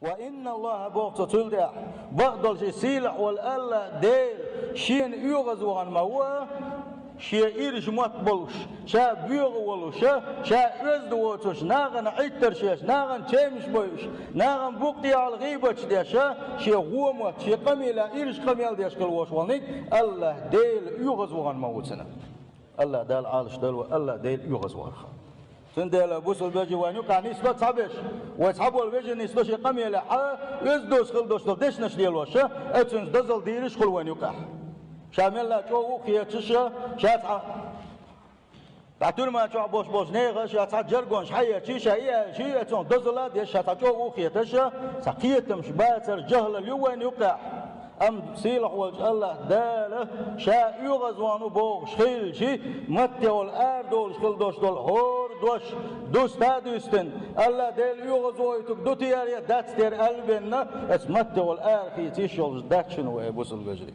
وإن الله بوقت تلدع بقدر شيء سيلح والألا دير شين يغز وعن موه شيء إيرش مطبلش شا بيغ ولوش شا يزد وتش ناغن عتر شيش ناغن تيمش بوش ناغن بوقتي على الغيبة ديش شيء غومة شيء قميلة إيرش قميل ديش كل وش والنيك الله ديل يغز وعن موتنا الله دال عالش دلو الله ديل يغز وعن سندل بوسل بيجي وانيوكا نسبة صعبش ويصحبوا البيجي نسبة شيء قميلة يزدوس خل دوش ديش نشليل وش أتنز دزل ديرش خل وانيوكا شامل لا جو خيتش شات بعتول ما جو بوش نيغ شات جرجون حية تيشا هي شيء تون دزلا دي شات جو خيتش سقيتم شباتر جهل اليوين يقع أم سيلح وجه الله داله شا يغزوانو بو شخيل شي متى والأرض والشخيل دوش دول هور دوش تادوستن الله ديل يغزويتك دوتياريا داتستير قلبنا اس متى والأرض في تيشول داتشن ويبوس البجري